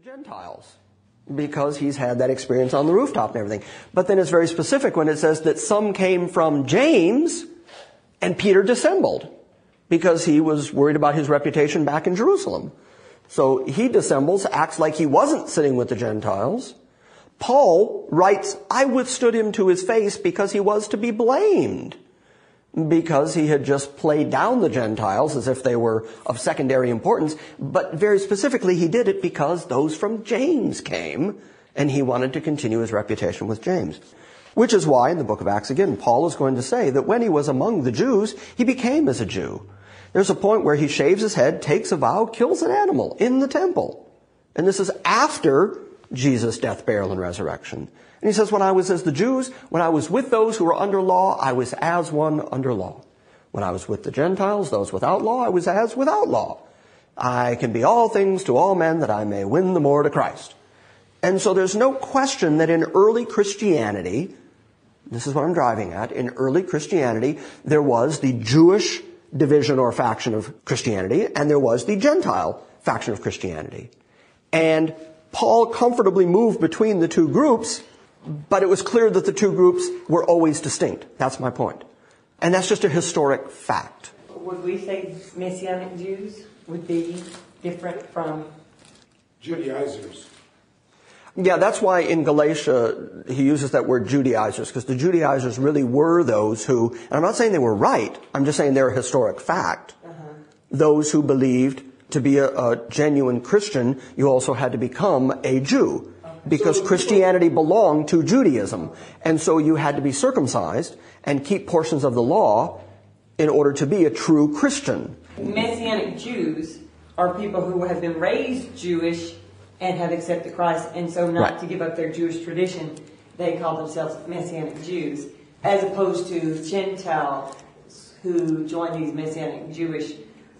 the Gentiles, because he's had that experience on the rooftop and everything. But then it's very specific when it says that some came from James and Peter dissembled because he was worried about his reputation back in Jerusalem. So he dissembles, acts like he wasn't sitting with the Gentiles. Paul writes, I withstood him to his face because he was to be blamed, because he had just played down the Gentiles as if they were of secondary importance. But very specifically, he did it because those from James came, and he wanted to continue his reputation with James. Which is why, in the book of Acts again, Paul is going to say that when he was among the Jews, he became as a Jew. There's a point where he shaves his head, takes a vow, kills an animal in the temple. And this is after Jesus' death, burial, and resurrection. And he says, when I was as the Jews, when I was with those who were under law, I was as one under law. When I was with the Gentiles, those without law, I was as without law. I can be all things to all men that I may win the more to Christ. And so there's no question that in early Christianity, this is what I'm driving at, in early Christianity, there was the Jewish division or faction of Christianity, and there was the Gentile faction of Christianity. And Paul comfortably moved between the two groups, but it was clear that the two groups were always distinct. That's my point. And that's just a historic fact. Would we say Messianic Jews would be different from Judaizers? Yeah, that's why in Galatia he uses that word Judaizers, because the Judaizers really were those who, and I'm not saying they were right, I'm just saying they're a historic fact. Those who believed to be a genuine Christian, you also had to become a Jew. Because Christianity belonged to Judaism. And so you had to be circumcised and keep portions of the law in order to be a true Christian. Messianic Jews are people who have been raised Jewish and have accepted Christ, and so not to give up their Jewish tradition, they call themselves Messianic Jews, as opposed to Gentiles who join these Messianic Jewish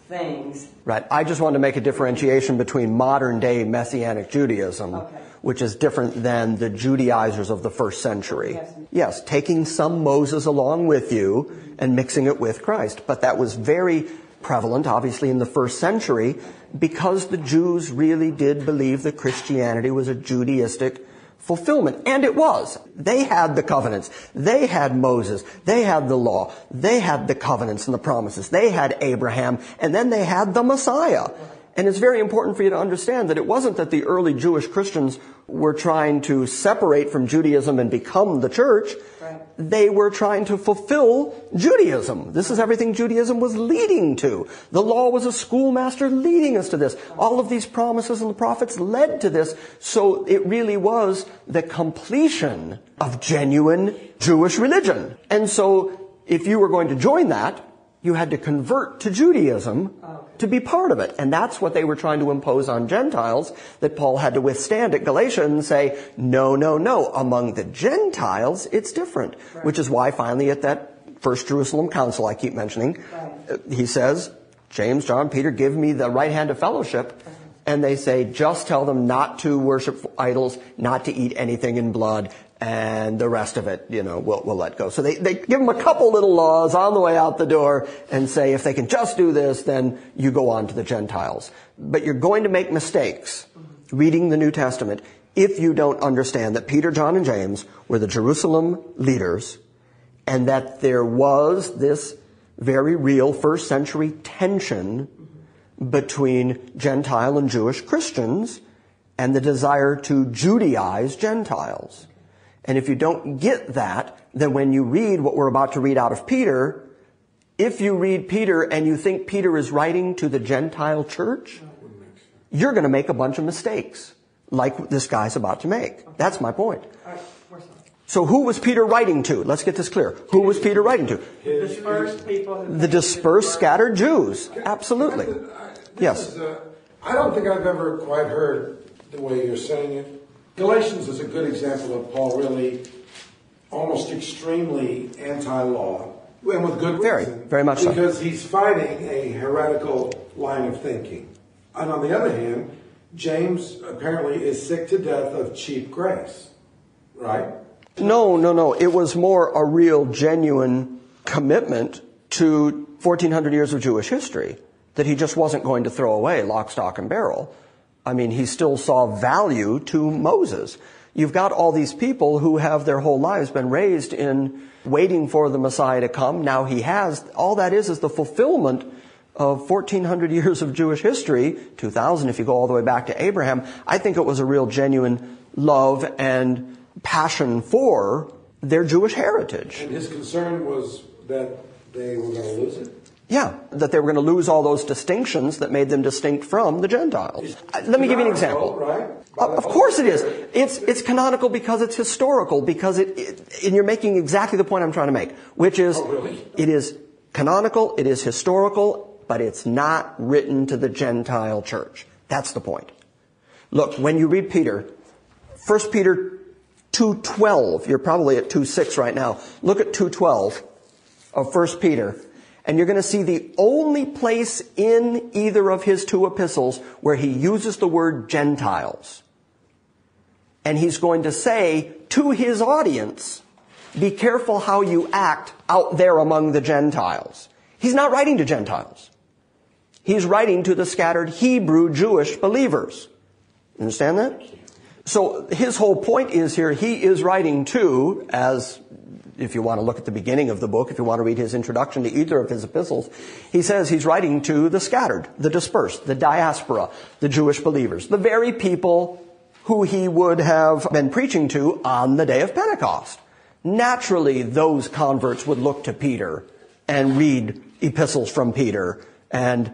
things. Right. I just wanted to make a differentiation between modern-day Messianic Judaism, which is different than the Judaizers of the first century. Yes, taking some Moses along with you and mixing it with Christ. But that was very prevalent, obviously, in the first century, because the Jews really did believe that Christianity was a Judaistic fulfillment. And it was. They had the covenants. They had Moses. They had the law. They had the covenants and the promises. They had Abraham. And then they had the Messiah. And it's very important for you to understand that it wasn't that the early Jewish Christians were trying to separate from Judaism and become the church. They were trying to fulfill Judaism. This is everything Judaism was leading to. The law was a schoolmaster leading us to this. All of these promises and the prophets led to this. So it really was the completion of genuine Jewish religion. And so if you were going to join that, you had to convert to Judaism to be part of it. And that's what they were trying to impose on Gentiles, that Paul had to withstand at Galatia and say, no, no, no. Among the Gentiles, it's different. Which is why finally at that First Jerusalem Council I keep mentioning, he says, James, John, Peter, give me the right hand of fellowship. And they say, just tell them not to worship idols, not to eat anything in blood, and the rest of it, we'll let go. So they give them a couple little laws on the way out the door and say, if they can just do this, then you go on to the Gentiles. But you're going to make mistakes reading the New Testament if you don't understand that Peter, John, and James were the Jerusalem leaders, and that there was this very real first century tension between Gentile and Jewish Christians and the desire to Judaize Gentiles. And if you don't get that, then when you read what we're about to read out of Peter, if you read Peter and you think Peter is writing to the Gentile church, you're going to make a bunch of mistakes, like this guy's about to make. That's my point. So who was Peter writing to? Let's get this clear. Who was Peter writing to? Dispersed people. The dispersed, scattered Jews. Absolutely. Yes. I don't think I've ever quite heard the way you're saying it. Galatians is a good example of Paul really almost extremely anti-law, and with good reason. Very much so. Because he's fighting a heretical line of thinking. And on the other hand, James apparently is sick to death of cheap grace, right? No. It was more a real, genuine commitment to 1,400 years of Jewish history that he just wasn't going to throw away lock, stock, and barrel. I mean, he still saw value to Moses. You've got all these people who have their whole lives been raised in waiting for the Messiah to come. Now he has. All that is the fulfillment of 1,400 years of Jewish history, 2,000 if you go all the way back to Abraham. I think it was a real genuine love and passion for their Jewish heritage. And his concern was that they were going to lose it? Yeah, that they were going to lose all those distinctions that made them distinct from the Gentiles. Let me give you an example. Right? Of course it is. It's canonical because it's historical, because and you're making exactly the point I'm trying to make, which is it is canonical, it is historical, but it's not written to the Gentile church. That's the point. Look, when you read Peter, 1 Peter 2:12, you're probably at 2:6 right now. Look at 2:12 of 1 Peter. And you're going to see the only place in either of his two epistles where he uses the word Gentiles. And he's going to say to his audience, be careful how you act out there among the Gentiles. He's not writing to Gentiles. He's writing to the scattered Hebrew Jewish believers. Understand that? So his whole point is here, he is writing to, as if you want to look at the beginning of the book, if you want to read his introduction to either of his epistles, he says he's writing to the scattered, the dispersed, the diaspora, the Jewish believers, the very people who he would have been preaching to on the day of Pentecost. Naturally, those converts would look to Peter and read epistles from Peter and,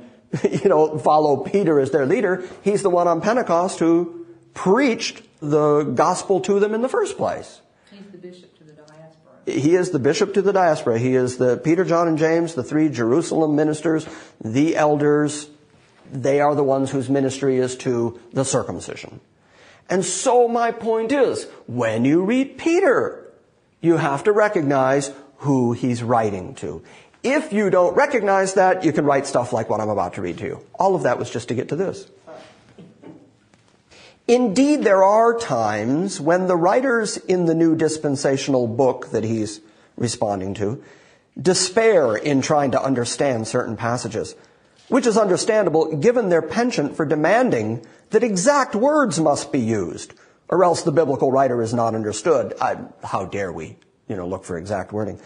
follow Peter as their leader. He's the one on Pentecost who preached the gospel to them in the first place. He's the bishop to the diaspora. He is the bishop to the diaspora. He is the Peter, John, and James, the three Jerusalem ministers, the elders. They are the ones whose ministry is to the circumcision. And so my point is, when you read Peter, you have to recognize who he's writing to. If you don't recognize that, you can write stuff like what I'm about to read to you. All of that was just to get to this. Indeed, there are times when the writers in the new dispensational book that he's responding to despair in trying to understand certain passages, which is understandable given their penchant for demanding that exact words must be used, or else the biblical writer is not understood. How dare we, look for exact wording.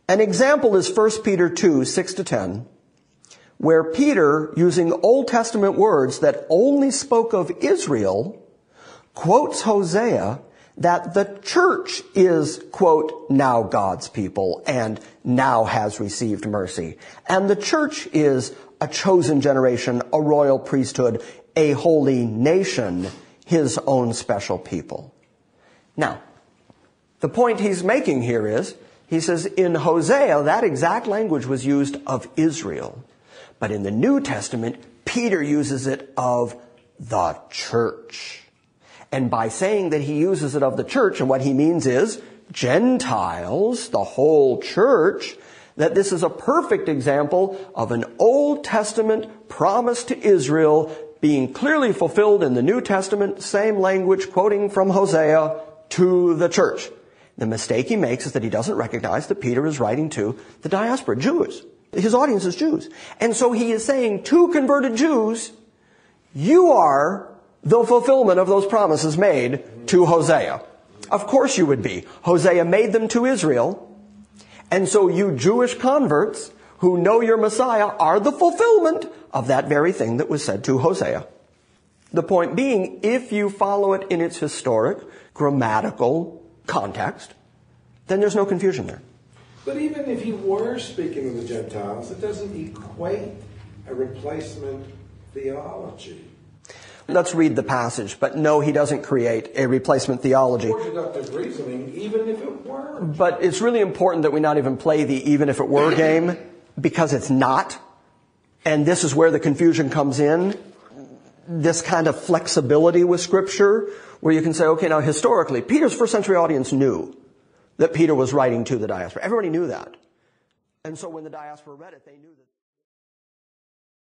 An example is 1 Peter 2:6-10. Where Peter, using Old Testament words that only spoke of Israel, quotes Hosea that the church is, quote, now God's people and now has received mercy. And the church is a chosen generation, a royal priesthood, a holy nation, his own special people. Now, the point he's making here is, he says in Hosea, that exact language was used of Israel. But in the New Testament, Peter uses it of the church. And by saying that he uses it of the church, and what he means is Gentiles, the whole church, that this is a perfect example of an Old Testament promise to Israel being clearly fulfilled in the New Testament, same language, quoting from Hosea to the church. The mistake he makes is that he doesn't recognize that Peter is writing to the diaspora, Jews. His audience is Jews. And so he is saying to converted Jews, you are the fulfillment of those promises made to Hosea. Of course you would be. Hosea made them to Israel. And so you Jewish converts who know your Messiah are the fulfillment of that very thing that was said to Hosea. The point being, if you follow it in its historic, grammatical context, then there's no confusion there. But even if he were speaking of the Gentiles, it doesn't equate a replacement theology. Let's read the passage. But no, he doesn't create a replacement theology. Or deductive reasoning, even if it were. But it's really important that we not even play the even if it were game, because it's not. And this is where the confusion comes in. This kind of flexibility with Scripture, where you can say, okay, now historically, Peter's first century audience knew that Peter was writing to the diaspora. Everybody knew that. And so when the diaspora read it, they knew that